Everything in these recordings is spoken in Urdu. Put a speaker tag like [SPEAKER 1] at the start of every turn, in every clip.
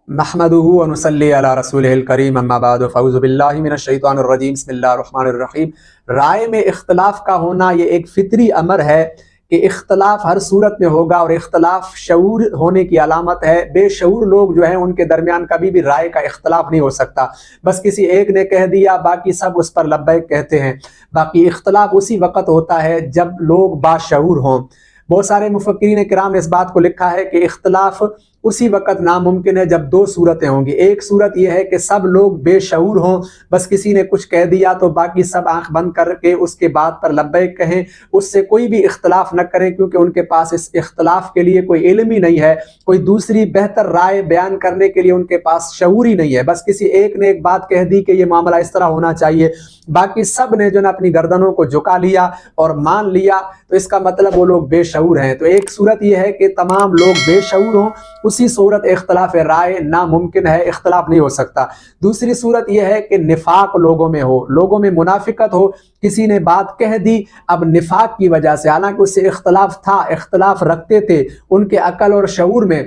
[SPEAKER 1] نحمدہ و نصلی علی رسولہ الکریم اما بعد فاعوذ باللہ من الشیطان الرجیم بسم اللہ الرحمن الرحیم۔ رائے میں اختلاف کا ہونا یہ ایک فطری امر ہے کہ اختلاف ہر صورت میں ہوگا، اور اختلاف شعور ہونے کی علامت ہے۔ بے شعور لوگ جو ہیں ان کے درمیان کبھی بھی رائے کا اختلاف نہیں ہو سکتا۔ بس کسی ایک نے کہہ دیا باقی سب اس پر لبیک کہتے ہیں۔ باقی اختلاف اسی وقت ہوتا ہے جب لوگ باشعور ہوں۔ بہت سارے مفکرین کرام نے اس بات کو لکھا ہے کہ اختلاف اسی وقت ناممکن ہے جب دو صورتیں ہوں گی۔ ایک صورت یہ ہے کہ سب لوگ بے شعور ہوں، بس کسی نے کچھ کہہ دیا تو باقی سب آنکھ بند کر کے اس کے بات پر لبیک کہیں، اس سے کوئی بھی اختلاف نہ کریں، کیونکہ ان کے پاس اس اختلاف کے لیے کوئی علم ہی نہیں ہے، کوئی دوسری بہتر رائے بیان کرنے کے لیے ان کے پاس شعور ہی نہیں ہے۔ بس کسی ایک نے ایک بات کہہ دی کہ یہ معاملہ اس طرح ہونا چاہیے، باقی سب نے جو نا اپنی گردنوں کو جھکا لیا اور مان لیا، تو اس کا مطلب وہ لوگ بے شعور ہیں۔ تو ایک صورت یہ ہے کہ تمام لوگ بے شعور ہوں، اسی صورت اختلاف رائے ناممکن ہے، اختلاف نہیں ہو سکتا۔ دوسری صورت یہ ہے کہ نفاق لوگوں میں ہو، لوگوں میں منافقت ہو، کسی نے بات کہہ دی اب نفاق کی وجہ سے، حالانکہ اس سے اختلاف تھا، اختلاف رکھتے تھے، ان کے عقل اور شعور میں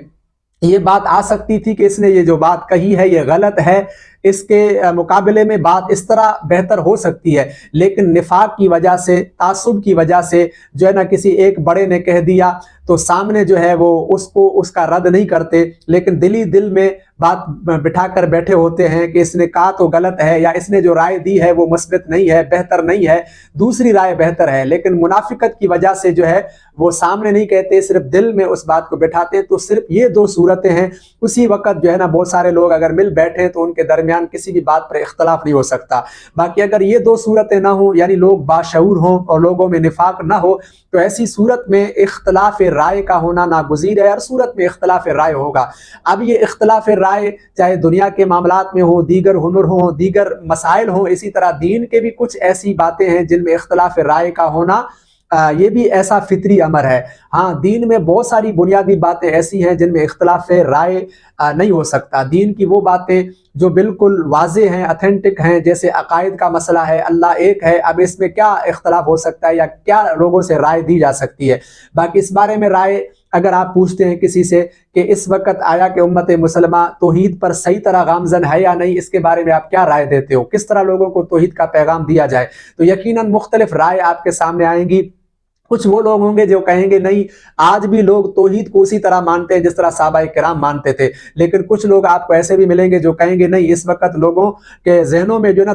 [SPEAKER 1] یہ بات آ سکتی تھی کہ اس نے یہ جو بات کہی ہے یہ غلط ہے، اس کے مقابلے میں بات اس طرح بہتر ہو سکتی ہے، لیکن نفاق کی وجہ سے، تعصب کی وجہ سے جو ہے نا کسی ایک بڑے نے کہہ دیا تو سامنے جو ہے وہ اس کا رد نہیں کرتے، لیکن دل میں بات بٹھا کر بیٹھے ہوتے ہیں کہ اس نے کہا تو غلط ہے، یا اس نے جو رائے دی ہے وہ مثبت نہیں ہے، بہتر نہیں ہے، دوسری رائے بہتر ہے۔ لیکن منافقت کی وجہ سے جو ہے وہ سامنے نہیں کہتے، صرف دل میں اس بات کو بٹھاتے ہیں۔ تو صرف یہ دو صورتیں ہیں، اسی وقت جو ہے نا بہت سارے لوگ اگر مل بیٹھیں تو ان کے درمیان کسی بھی بات پر اختلاف نہیں ہو سکتا۔ باقی اگر یہ دو صورتیں نہ ہوں، یعنی لوگ باشعور ہوں اور لوگوں میں نفاق نہ ہو، تو ایسی صورت میں اختلاف رائے کا ہونا ناگزیر ہے، ہر صورت میں اختلاف رائے ہوگا۔ اب یہ اختلاف رائے چاہے دنیا کے معاملات میں ہو، دیگر ہنر ہوں، دیگر مسائل ہوں، اسی طرح دین کے بھی کچھ ایسی باتیں ہیں جن میں اختلاف رائے کا ہونا یہ بھی ایسا فطری امر ہے۔ ہاں، دین میں بہت ساری بنیادی باتیں ایسی ہیں جن میں اختلاف رائے نہیں ہو سکتا۔ دین کی وہ باتیں جو بالکل واضح ہیں، اتھینٹک ہیں، جیسے عقائد کا مسئلہ ہے، اللہ ایک ہے، اب اس میں کیا اختلاف ہو سکتا ہے یا کیا لوگوں سے رائے دی جا سکتی ہے۔ باقی اس بارے میں رائے اگر آپ پوچھتے ہیں کسی سے کہ اس وقت آیا کہ امت مسلمہ توحید پر صحیح طرح گامزن ہے یا نہیں، اس کے بارے میں آپ کیا رائے دیتے ہو، کس طرح لوگوں کو توحید کا پیغام دیا جائے، تو یقیناً مختلف رائے آپ کے سامنے آئیں گی۔ کچھ وہ لوگ ہوں گے جو کہیں گے نہیں، آج بھی لوگ توحید کو اسی طرح مانتے ہیں جس طرح صحابہ کرام مانتے تھے، لیکن کچھ لوگ آپ کو ایسے بھی ملیں گے جو کہیں گے نہیں، اس وقت لوگوں کے ذہنوں میں جو ہے نا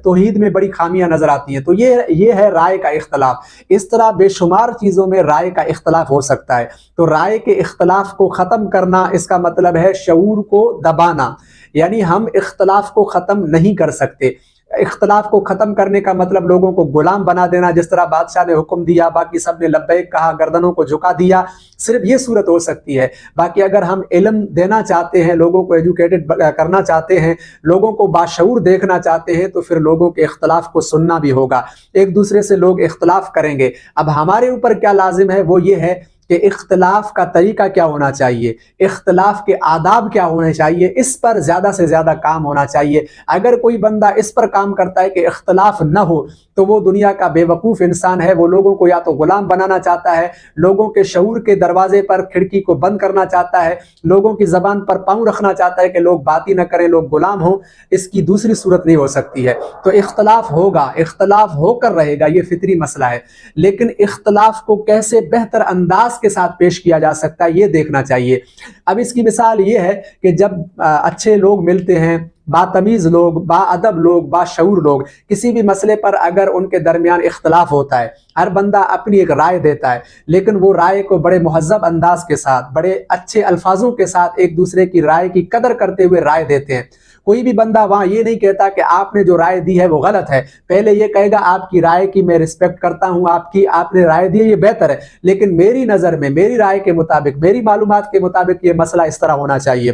[SPEAKER 1] توحید میں بڑی خامیاں نظر آتی ہیں۔ تو یہ ہے رائے کا اختلاف۔ اس طرح بے شمار چیزوں میں رائے کا اختلاف ہو سکتا ہے۔ تو رائے کے اختلاف کو ختم کرنا، اس کا مطلب ہے شعور کو دبانا، یعنی ہم اختلاف کو ختم نہیں کر سکتے۔ اختلاف کو ختم کرنے کا مطلب لوگوں کو غلام بنا دینا، جس طرح بادشاہ نے حکم دیا، باقی سب نے لبیک کہا، گردنوں کو جھکا دیا، صرف یہ صورت ہو سکتی ہے۔ باقی اگر ہم علم دینا چاہتے ہیں، لوگوں کو ایجوکیٹڈ کرنا چاہتے ہیں، لوگوں کو باشعور دیکھنا چاہتے ہیں، تو پھر لوگوں کے اختلاف کو سننا بھی ہوگا، ایک دوسرے سے لوگ اختلاف کریں گے۔ اب ہمارے اوپر کیا لازم ہے وہ یہ ہے کہ اختلاف کا طریقہ کیا ہونا چاہیے، اختلاف کے آداب کیا ہونے چاہیے، اس پر زیادہ سے زیادہ کام ہونا چاہیے۔ اگر کوئی بندہ اس پر کام کرتا ہے کہ اختلاف نہ ہو، تو وہ دنیا کا بے وقوف انسان ہے۔ وہ لوگوں کو یا تو غلام بنانا چاہتا ہے، لوگوں کے شعور کے دروازے پر کھڑکی کو بند کرنا چاہتا ہے، لوگوں کی زبان پر پاؤں رکھنا چاہتا ہے کہ لوگ بات ہی نہ کریں، لوگ غلام ہوں۔ اس کی دوسری صورت نہیں ہو سکتی ہے۔ تو اختلاف ہوگا، اختلاف ہو کر رہے گا، یہ فطری مسئلہ ہے، لیکن اختلاف کو کیسے بہتر انداز کے ساتھ پیش کیا جا سکتا ہے یہ دیکھنا چاہیے۔ اب اس کی مثال یہ ہے کہ جب اچھے لوگ ملتے ہیں، باتمیز لوگ، با ادب لوگ، باشعور لوگ، کسی بھی مسئلے پر اگر ان کے درمیان اختلاف ہوتا ہے، ہر بندہ اپنی ایک رائے دیتا ہے، لیکن وہ رائے کو بڑے مہذب انداز کے ساتھ، بڑے اچھے الفاظوں کے ساتھ ایک دوسرے کی رائے کی قدر کرتے ہوئے رائے دیتے ہیں۔ کوئی بھی بندہ وہاں یہ نہیں کہتا کہ آپ نے جو رائے دی ہے وہ غلط ہے، پہلے یہ کہے گا آپ کی رائے کی میں رسپیکٹ کرتا ہوں، آپ نے رائے دی ہے یہ بہتر ہے، لیکن میری نظر میں، میری رائے کے مطابق، میری معلومات کے مطابق یہ مسئلہ اس طرح ہونا چاہیے۔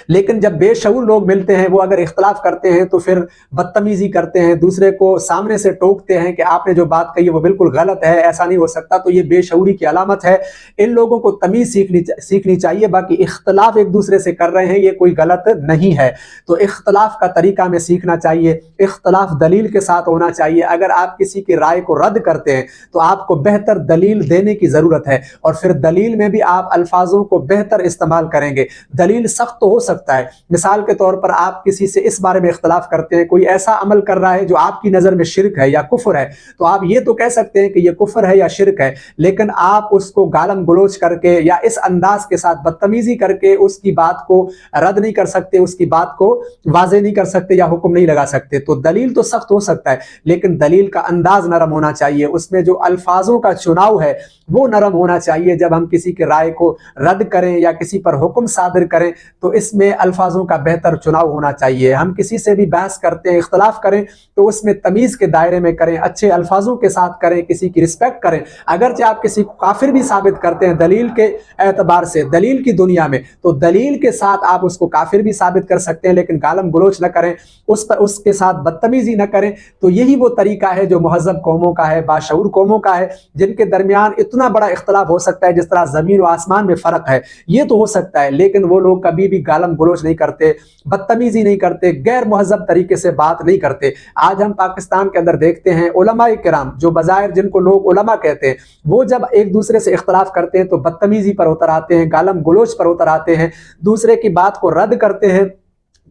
[SPEAKER 1] لیکن جب بے شعور لوگ ملتے ہیں وہ اگر اختلاف کرتے ہیں تو پھر بدتمیزی کرتے ہیں، دوسرے کو سامنے سے ٹوکتے ہیں کہ آپ نے جو بات کہی ہے وہ بالکل غلط ہے، ایسا نہیں ہو سکتا، تو یہ بے شعوری کی علامت ہے۔ ان لوگوں کو تمیز سیکھنی چاہیے۔ باقی اختلاف ایک دوسرے سے کر رہے ہیں یہ کوئی غلط نہیں ہے، تو اختلاف کا طریقہ ہمیں سیکھنا چاہیے، اختلاف دلیل کے ساتھ ہونا چاہیے۔ اگر آپ کسی کی رائے کو رد کرتے ہیں تو آپ کو بہتر دلیل دینے کی ضرورت ہے، اور پھر دلیل میں بھی آپ الفاظوں کو بہتر استعمال کریں گے۔ دلیل سخت تو ہو سکتا ہے، مثال کے طور پر آپ کسی سے اس بارے میں اختلاف کرتے ہیں، کوئی ایسا عمل کر رہا ہے جو آپ کی نظر میں شرک ہے یا کفر ہے، تو آپ یہ تو کہہ سکتے ہیں کہ یہ کفر ہے یا شرک ہے، لیکن آپ اس کو گالم گلوچ کر کے یا اس انداز کے ساتھ بدتمیزی کر کے اس کی بات کو رد نہیں کر سکتے، اس کی بات کو واضح نہیں کر سکتے یا حکم نہیں لگا سکتے۔ تو دلیل تو سخت ہو سکتا ہے، لیکن دلیل کا انداز نرم ہونا چاہیے، اس میں جو الفاظوں کا چناؤ ہے وہ نرم ہونا چاہیے۔ جب ہم کسی کی رائے کو رد کریں یا کسی پر حکم صادر کریں تو اس میں الفاظوں کا بہتر چناؤ ہونا چاہیے۔ ہم کسی سے بھی بحث کرتے ہیں، اختلاف کریں تو اس میں تمیز کے دائرے میں کریں، اچھے الفاظوں کے ساتھ کریں، کسی کی رسپیکٹ کریں۔ اگرچہ آپ کسی کو کافر بھی ثابت کرتے ہیں دلیل کے اعتبار سے، دلیل کی دنیا میں، تو دلیل کے ساتھ آپ اس کو کافر بھی ثابت کر سکتے ہیں، لیکن گالم گلوچ نہ کریں، اس کے ساتھ بدتمیزی نہ کریں۔ تو یہی وہ طریقہ ہے جو مہذب قوموں کا ہے، باشعور قوموں کا ہے، جن کے درمیان اتنا بڑا اختلاف ہو سکتا ہے جس طرح زمین و آسمان میں فرق ہے، یہ تو ہو سکتا ہے، لیکن وہ لوگ کبھی بھی گالم گلوچ نہیں کرتے، بدتمیزی نہیں کرتے، غیر مہذب طریقے سے بات نہیں کرتے۔ آج ہم پاکستان کے اندر دیکھتے ہیں علماء کرام جو بظاہر جن کو لوگ علماء کہتے ہیں، وہ جب ایک دوسرے سے اختلاف کرتے ہیں تو بدتمیزی پر اتر آتے ہیں، گالم گلوچ پر اتر آتے ہیں، دوسرے کی بات کو رد کرتے ہیں،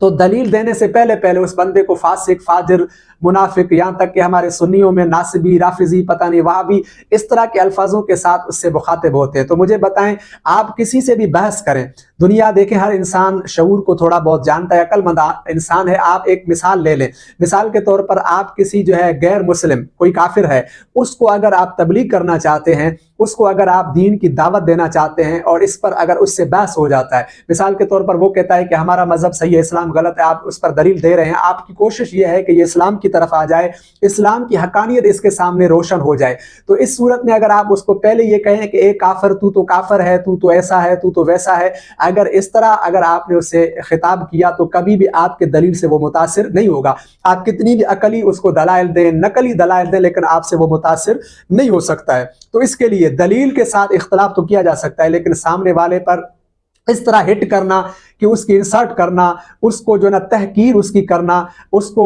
[SPEAKER 1] تو دلیل دینے سے پہلے اس بندے کو فاسق، فاجر، منافق، یہاں تک کہ ہمارے سنیوں میں ناصبی، رافضی، پتہ نہیں وہابی، اس طرح کے الفاظوں کے ساتھ اس سے مخاطب ہوتے ہیں۔ تو مجھے بتائیں، آپ کسی سے بھی بحث کریں، دنیا دیکھیں ہر انسان شعور کو تھوڑا بہت جانتا ہے، عقل مند انسان ہے۔ آپ ایک مثال لے لیں، مثال کے طور پر آپ کسی جو ہے غیر مسلم، کوئی کافر ہے، اس کو اگر آپ تبلیغ کرنا چاہتے ہیں، اس کو اگر آپ دین کی دعوت دینا چاہتے ہیں اور اس پر اگر اس سے بحث ہو جاتا ہے، مثال کے طور پر وہ کہتا ہے کہ ہمارا مذہب صحیح ہے، اسلام غلط ہے، آپ اس پر دلیل دے رہے ہیں، آپ کی کوشش یہ ہے کہ یہ اسلام کی طرف آ جائے، اسلام کی حقانیت اس کے سامنے روشن ہو جائے، تو اس صورت میں اگر آپ اس کو پہلے یہ کہیں کہ اے کافر، تو کافر ہے، تو ایسا ہے، تو ویسا ہے، اگر اس طرح اگر آپ نے اسے خطاب کیا تو کبھی بھی آپ کے دلیل سے وہ متاثر نہیں ہوگا۔ آپ کتنی بھی عقلی اس کو دلائل دیں، نقلی دلائل دیں، لیکن آپ سے وہ متاثر نہیں ہو سکتا ہے۔ تو اس کے لیے دلیل کے ساتھ اختلاف تو کیا جا سکتا ہے، لیکن سامنے والے پر اس طرح ہٹ کرنا کہ اس کی انسلٹ کرنا، اس کو جو نا تحقیر اس کی کرنا، اس کو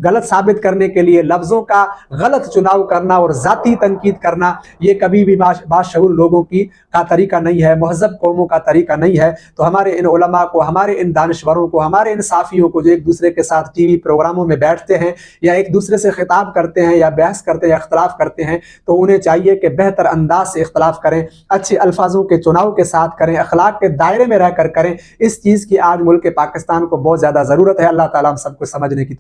[SPEAKER 1] غلط ثابت کرنے کے لیے لفظوں کا غلط چناؤ کرنا اور ذاتی تنقید کرنا، یہ کبھی بھی باشعور لوگوں کا طریقہ نہیں ہے، مہذب قوموں کا طریقہ نہیں ہے۔ تو ہمارے ان علماء کو، ہمارے ان دانشوروں کو، ہمارے ان صافیوں کو جو ایک دوسرے کے ساتھ ٹی وی پروگراموں میں بیٹھتے ہیں یا ایک دوسرے سے خطاب کرتے ہیں یا بحث کرتے ہیں یا اختلاف کرتے ہیں، تو انہیں چاہیے کہ بہتر انداز سے اختلاف کریں، اچھے الفاظوں کے چناؤ کے ساتھ کریں، اخلاق کے دائرے میں رہ کر کریں۔ اس چیز کی آج ملک پاکستان کو بہت زیادہ ضرورت ہے۔ اللہ تعالیٰ ہم سب کو سمجھنے کی